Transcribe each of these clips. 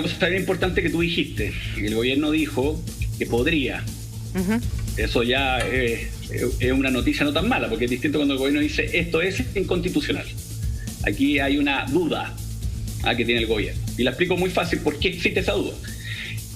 cosa bien importante que tú dijiste. El gobierno dijo que podría. Eso ya es una noticia no tan mala, porque es distinto cuando el gobierno dice esto es inconstitucional. Aquí hay una duda que tiene el gobierno. Y la explico muy fácil por qué existe esa duda.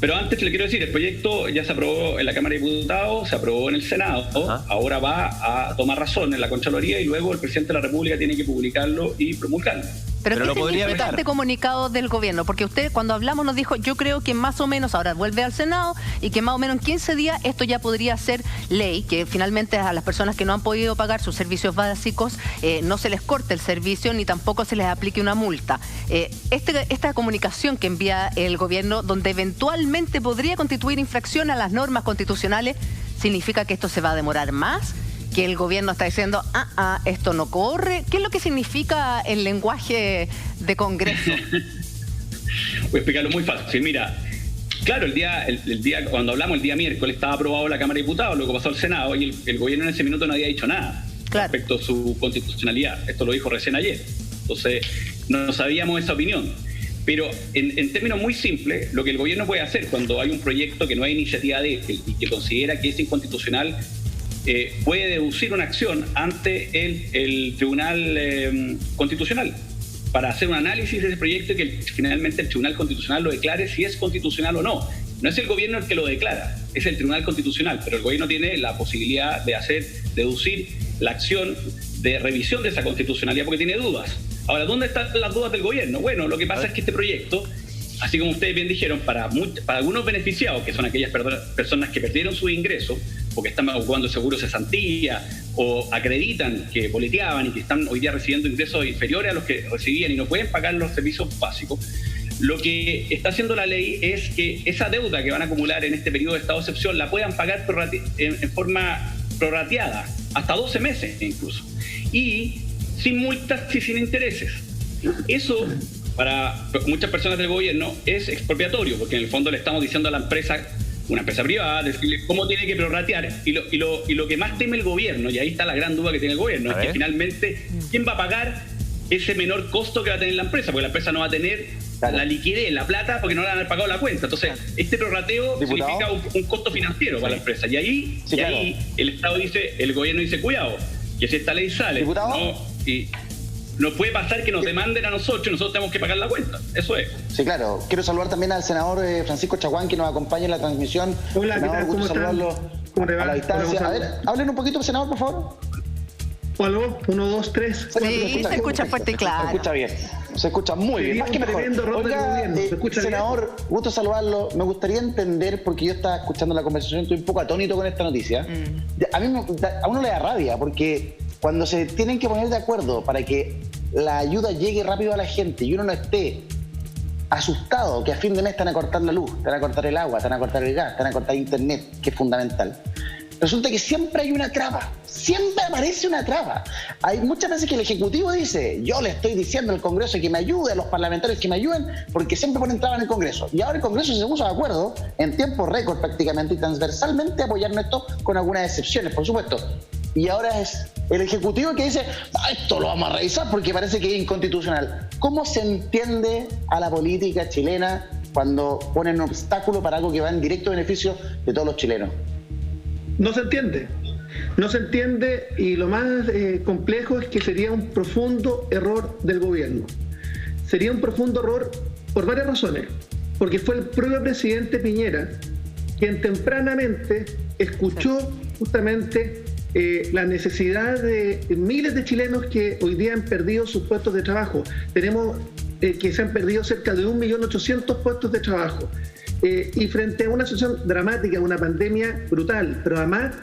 Pero antes le quiero decir, el proyecto ya se aprobó en la Cámara de Diputados, se aprobó en el Senado, ahora va a tomar razón en la Contraloría y luego el presidente de la República tiene que publicarlo y promulgarlo. Pero ¿qué significa este comunicado del gobierno? Porque usted cuando hablamos nos dijo, yo creo que más o menos, ahora vuelve al Senado, y que más o menos en 15 días esto ya podría ser ley, que finalmente a las personas que no han podido pagar sus servicios básicos no se les corte el servicio ni tampoco se les aplique una multa. Esta comunicación que envía el gobierno, donde eventualmente podría constituir infracción a las normas constitucionales, ¿significa que esto se va a demorar más? ¿Que el gobierno está diciendo, esto no corre? ¿Qué es lo que significa el lenguaje de Congreso? Voy a explicarlo muy fácil. Mira, claro, el día cuando hablamos el día miércoles estaba aprobado en la Cámara de Diputados, luego pasó al Senado y el gobierno en ese minuto no había dicho nada respecto a su constitucionalidad. Esto lo dijo recién ayer. Entonces, no sabíamos esa opinión. Pero en términos muy simples, lo que el gobierno puede hacer cuando hay un proyecto que no hay iniciativa de él y que considera que es inconstitucional, puede deducir una acción ante el Tribunal Constitucional para hacer un análisis de ese proyecto y que finalmente el Tribunal Constitucional lo declare si es constitucional o no. No es el gobierno el que lo declara, es el Tribunal Constitucional, pero el gobierno tiene la posibilidad de deducir la acción de revisión de esa constitucionalidad porque tiene dudas. Ahora, ¿dónde están las dudas del gobierno? Bueno, lo que pasa es que este proyecto, así como ustedes bien dijeron, para algunos beneficiados, que son aquellas personas que perdieron su ingreso porque están ocupando el seguro cesantía o acreditan que boleteaban y que están hoy día recibiendo ingresos inferiores a los que recibían y no pueden pagar los servicios básicos, lo que está haciendo la ley es que esa deuda que van a acumular en este periodo de estado de excepción la puedan pagar en forma prorrateada, hasta 12 meses incluso, y sin multas y sin intereses. Eso para muchas personas del gobierno es expropiatorio, porque en el fondo le estamos diciendo a la empresa, una empresa privada, decirle cómo tiene que prorratear, y lo que más teme el gobierno, y ahí está la gran duda que tiene el gobierno, es que finalmente, ¿quién va a pagar ese menor costo que va a tener la empresa? Porque la empresa no va a tener la liquidez, la plata, porque no le han pagado la cuenta. Entonces, este prorrateo significa un costo financiero para la empresa. Y ahí el gobierno dice, cuidado, que si esta ley sale, no puede pasar que nos demanden a nosotros y nosotros tenemos que pagar la cuenta. Eso es. Sí, claro. Quiero saludar también al senador Francisco Chaguán, que nos acompaña en la transmisión. Hola, senador, ¿qué tal? ¿Cómo saludarlo a la distancia. A ver, hablen un poquito, senador, por favor. Aló, 1, 2, 3. Sí, se escucha fuerte y claro. Se escucha bien. Se escucha muy bien. Más que mejor. Oiga, senador, gusto saludarlo. Me gustaría entender, porque yo estaba escuchando la conversación, estoy un poco atónito con esta noticia. A uno le da rabia, porque cuando se tienen que poner de acuerdo para que la ayuda llegue rápido a la gente y uno no esté asustado que a fin de mes te van a cortar la luz, te van a cortar el agua, te van a cortar el gas, te van a cortar internet, que es fundamental, resulta que siempre hay una traba, siempre aparece una traba. Hay muchas veces que el Ejecutivo dice, yo le estoy diciendo al Congreso que me ayude, a los parlamentarios que me ayuden, porque siempre ponen trabas en el Congreso. Y ahora el Congreso se puso de acuerdo, en tiempo récord prácticamente, y transversalmente apoyarnos esto con algunas excepciones, por supuesto. Y ahora es el Ejecutivo que dice, esto lo vamos a revisar porque parece que es inconstitucional. ¿Cómo se entiende a la política chilena cuando ponen un obstáculo para algo que va en directo beneficio de todos los chilenos? No se entiende. No se entiende, y lo más complejo es que sería un profundo error del gobierno. Sería un profundo error por varias razones. Porque fue el propio presidente Piñera quien tempranamente escuchó justamente la necesidad de miles de chilenos que hoy día han perdido sus puestos de trabajo. Tenemos que se han perdido cerca de 1.800.000 puestos de trabajo. Y frente a una situación dramática, una pandemia brutal, pero además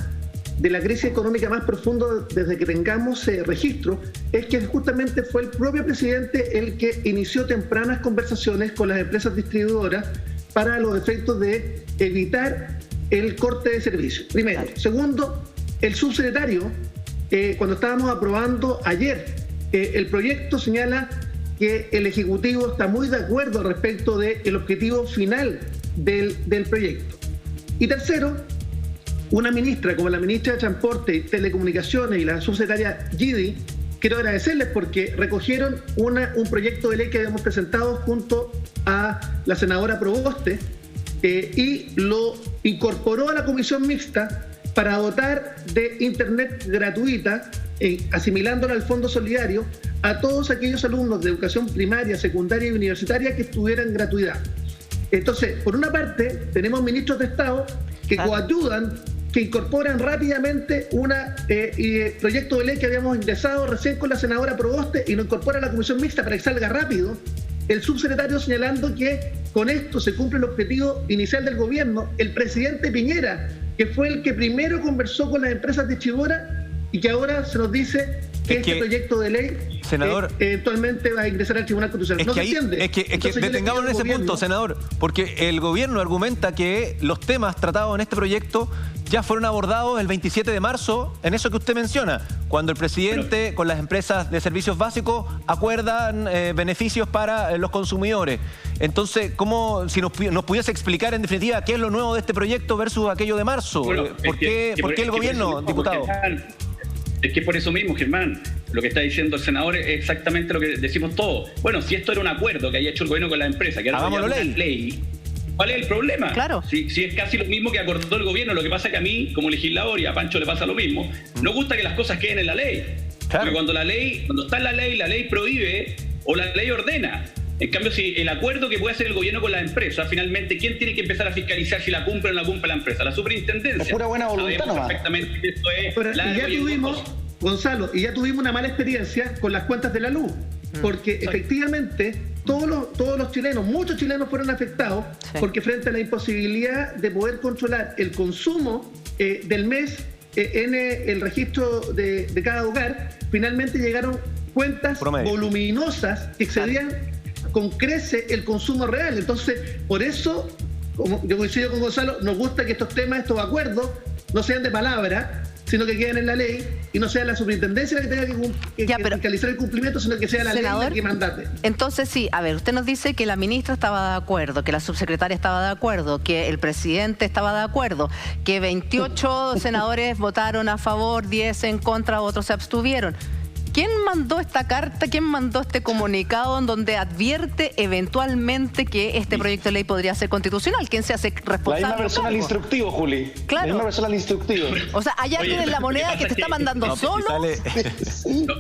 de la crisis económica más profunda desde que tengamos registro, es que justamente fue el propio presidente el que inició tempranas conversaciones con las empresas distribuidoras para los efectos de evitar el corte de servicios. Primero. Segundo, el subsecretario, cuando estábamos aprobando ayer, el proyecto señala que el Ejecutivo está muy de acuerdo respecto del objetivo final del proyecto. Y tercero, una ministra como la ministra de Transporte y Telecomunicaciones y la subsecretaria Gidi, quiero agradecerles porque recogieron un proyecto de ley que habíamos presentado junto a la senadora Proboste y lo incorporó a la comisión mixta para dotar de internet gratuita, asimilándola al Fondo Solidario, a todos aquellos alumnos de educación primaria, secundaria y universitaria que tuvieran gratuidad. Entonces, por una parte, tenemos ministros de Estado que coayudan, que incorporan rápidamente un proyecto de ley que habíamos ingresado recién con la senadora Proboste y lo incorpora a la comisión mixta para que salga rápido. El subsecretario señalando que con esto se cumple el objetivo inicial del gobierno. El presidente Piñera, que fue el que primero conversó con las empresas de Chibora y que ahora se nos dice que este proyecto de ley, senador, eventualmente va a ingresar al Tribunal Constitucional. No se entiende. Es que detengamos en ese punto, senador, porque el gobierno argumenta que los temas tratados en este proyecto ya fueron abordados el 27 de marzo, en eso que usted menciona, cuando el presidente con las empresas de servicios básicos acuerdan beneficios para los consumidores. Entonces, ¿cómo, si nos pudiese explicar en definitiva qué es lo nuevo de este proyecto versus aquello de marzo? Bueno, ¿Por qué el gobierno, diputado? Es que por eso mismo, Germán, lo que está diciendo el senador es exactamente lo que decimos todos. Bueno, si esto era un acuerdo que haya hecho el gobierno con la empresa, que era una ley, ¿cuál es el problema? Claro. Si es casi lo mismo que acordó el gobierno, lo que pasa es que a mí, como legislador, y a Pancho le pasa lo mismo, nos gusta que las cosas queden en la ley. Claro. Porque cuando está en la ley prohíbe o la ley ordena. En cambio, si el acuerdo que puede hacer el gobierno con la empresa, finalmente, ¿quién tiene que empezar a fiscalizar si la cumple o no la cumple la empresa? La superintendencia. Es pura buena voluntad nomás. Perfectamente que esto es... Pero ya tuvimos, Gonzalo, una mala experiencia con las cuentas de la luz. Porque efectivamente todos los chilenos, muchos chilenos fueron afectados porque frente a la imposibilidad de poder controlar el consumo del mes en el registro de cada hogar, finalmente llegaron cuentas voluminosas que excedían con crece el consumo real. Entonces, por eso, como yo coincido con Gonzalo, nos gusta que estos temas, estos acuerdos, no sean de palabra, sino que queden en la ley y no sea la superintendencia la que tenga que fiscalizar el cumplimiento, sino que sea la ley la que mandate. Entonces sí, a ver, usted nos dice que la ministra estaba de acuerdo, que la subsecretaria estaba de acuerdo, que el presidente estaba de acuerdo, que 28 senadores votaron a favor, 10 en contra, otros se abstuvieron. ¿Quién mandó esta carta, quién mandó este comunicado en donde advierte eventualmente que este proyecto de ley podría ser constitucional? ¿Quién se hace responsable? La misma persona al instructivo, Juli. Claro. La misma persona al instructivo. O sea, hay alguien en la moneda que te está mandando solo.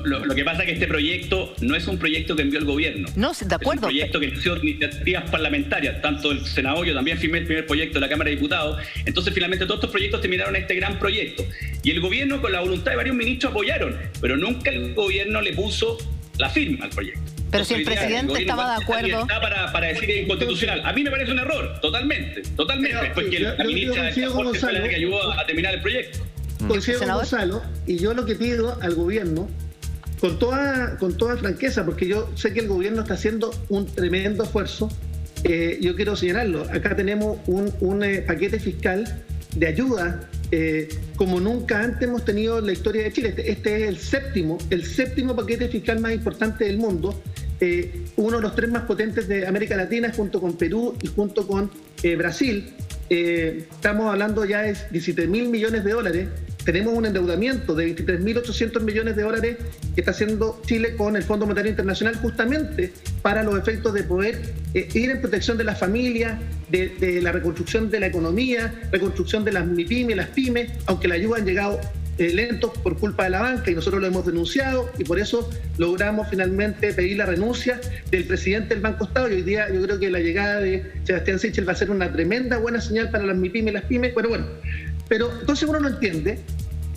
Lo que pasa es que este proyecto no es un proyecto que envió el gobierno. No, de acuerdo. Es un proyecto que inició iniciativas parlamentarias. Tanto el Senado, yo también firmé el primer proyecto de la Cámara de Diputados. Entonces, finalmente, todos estos proyectos terminaron en este gran proyecto. Y el gobierno, con la voluntad de varios ministros, apoyaron. Pero nunca el gobierno le puso la firma al proyecto. Pero si el presidente estaba de acuerdo... Para decir que es inconstitucional. A mí me parece un error, totalmente. Porque la ministra fue la que ayudó a terminar el proyecto. Coincido con Gonzalo, y yo lo que pido al gobierno, con toda franqueza, porque yo sé que el gobierno está haciendo un tremendo esfuerzo, yo quiero señalarlo. Acá tenemos un paquete fiscal de ayuda como nunca antes hemos tenido en la historia de Chile. Este es el séptimo paquete fiscal más importante del mundo, uno de los 3 más potentes de América Latina, junto con Perú y junto con Brasil. Estamos hablando ya de 17.000 millones de dólares. Tenemos un endeudamiento de 23.800 millones de dólares que está haciendo Chile con el Fondo Monetario Internacional, justamente para los efectos de poder ir en protección de las familias, de la reconstrucción de la economía, reconstrucción de las MIPYME, las pymes, aunque la ayuda han llegado lentos por culpa de la banca y nosotros lo hemos denunciado y por eso logramos finalmente pedir la renuncia del presidente del Banco Estado y hoy día yo creo que la llegada de Sebastián Sichel va a ser una tremenda buena señal para las MIPYME y las pymes, pero entonces uno no entiende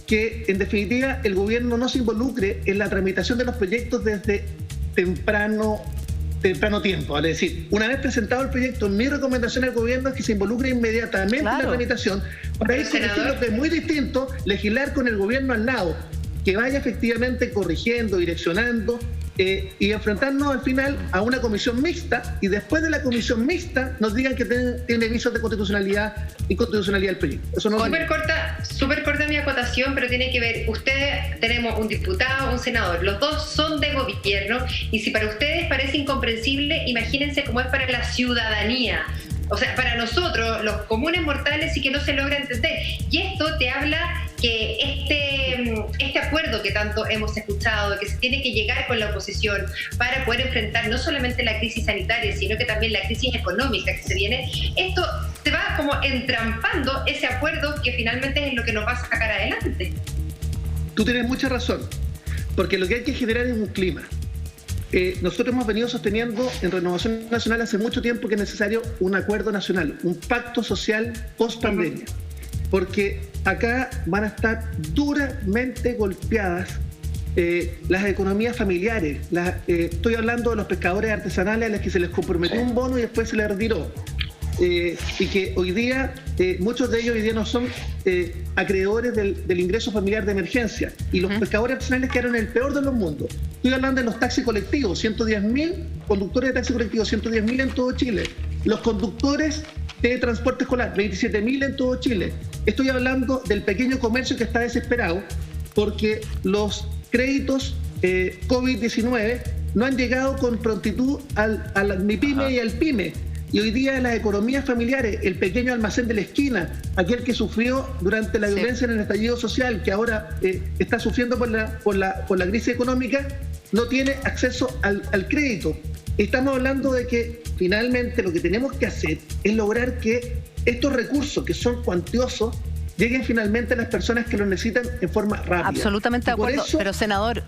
que en definitiva el gobierno no se involucre en la tramitación de los proyectos desde temprano tiempo. Es decir, una vez presentado el proyecto, mi recomendación al gobierno es que se involucre inmediatamente en la tramitación para ir corrigiendo, que es muy distinto legislar con el gobierno al lado, que vaya efectivamente corrigiendo, direccionando y enfrentarnos al final a una comisión mixta y después de la comisión mixta nos digan que tiene visos de inconstitucionalidad el proyecto. Eso no súper corta mi acotación, pero tiene que ver, ustedes tenemos un diputado, un senador, los dos son de gobierno y si para ustedes parece incomprensible, imagínense cómo es para la ciudadanía. O sea, para nosotros, los comunes mortales, sí que no se logra entender. Y esto te habla que este acuerdo que tanto hemos escuchado, que se tiene que llegar con la oposición para poder enfrentar no solamente la crisis sanitaria, sino que también la crisis económica que se viene, esto se va como entrampando ese acuerdo que finalmente es lo que nos va a sacar adelante. Tú tienes mucha razón, porque lo que hay que generar es un clima. Nosotros hemos venido sosteniendo en Renovación Nacional hace mucho tiempo que es necesario un acuerdo nacional, un pacto social post-pandemia, porque acá van a estar duramente golpeadas las economías familiares. Estoy hablando de los pescadores artesanales a los que se les comprometió un bono y después se les retiró. Y que hoy día, muchos de ellos hoy día no son acreedores del ingreso familiar de emergencia. Y los pescadores artesanales quedaron en el peor de los mundos. Estoy hablando de los taxis colectivos, 110.000 conductores de taxi colectivo, 110.000 en todo Chile. Los conductores de transporte escolar, 27.000 en todo Chile. Estoy hablando del pequeño comercio que está desesperado porque los créditos COVID-19 no han llegado con prontitud al MIPYME y al PYME. Y hoy día las economías familiares, el pequeño almacén de la esquina, aquel que sufrió durante la violencia en el estallido social, que ahora está sufriendo por la crisis económica, no tiene acceso al crédito. Estamos hablando de que finalmente lo que tenemos que hacer es lograr que estos recursos, que son cuantiosos, lleguen finalmente a las personas que lo necesitan en forma rápida. Absolutamente de acuerdo, pero senador,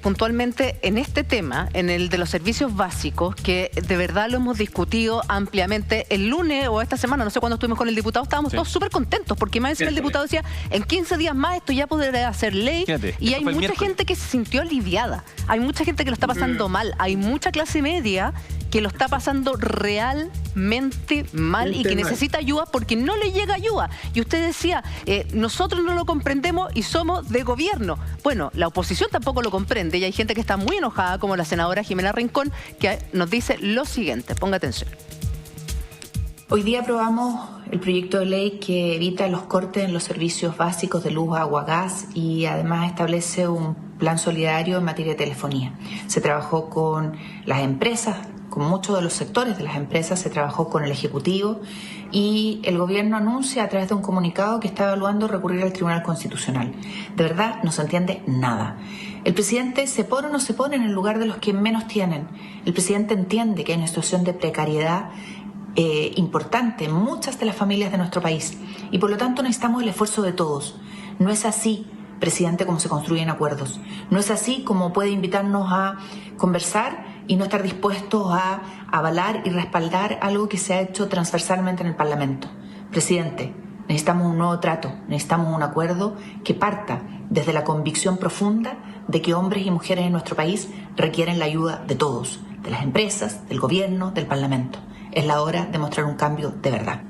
puntualmente en este tema, en el de los servicios básicos, que de verdad lo hemos discutido ampliamente el lunes o esta semana, no sé cuándo estuvimos con el diputado, estábamos todos súper contentos, porque más encima el diputado decía, en 15 días más esto ya podrá ser ley. Fíjate, y hay mucha gente que se sintió aliviada, hay mucha gente que lo está pasando mal, hay mucha clase media que lo está pasando realmente mal y que necesita ayuda porque no le llega ayuda. Y usted decía, nosotros no lo comprendemos y somos de gobierno. Bueno, la oposición tampoco lo comprende y hay gente que está muy enojada, como la senadora Jimena Rincón, que nos dice lo siguiente. Ponga atención. Hoy día aprobamos el proyecto de ley que evita los cortes en los servicios básicos de luz, agua, gas y además establece un plan solidario en materia de telefonía. Se trabajó con las empresas, con muchos de los sectores de las empresas, se trabajó con el Ejecutivo y el Gobierno anuncia a través de un comunicado que está evaluando recurrir al Tribunal Constitucional. De verdad, no se entiende nada. El presidente se pone o no se pone en el lugar de los que menos tienen. El presidente entiende que hay una situación de precariedad importante en muchas de las familias de nuestro país y por lo tanto necesitamos el esfuerzo de todos. No es así, presidente, como se construyen acuerdos. No es así como puede invitarnos a conversar y no estar dispuestos a avalar y respaldar algo que se ha hecho transversalmente en el Parlamento. Presidente, necesitamos un nuevo trato, necesitamos un acuerdo que parta desde la convicción profunda de que hombres y mujeres en nuestro país requieren la ayuda de todos, de las empresas, del Gobierno, del Parlamento. Es la hora de mostrar un cambio de verdad.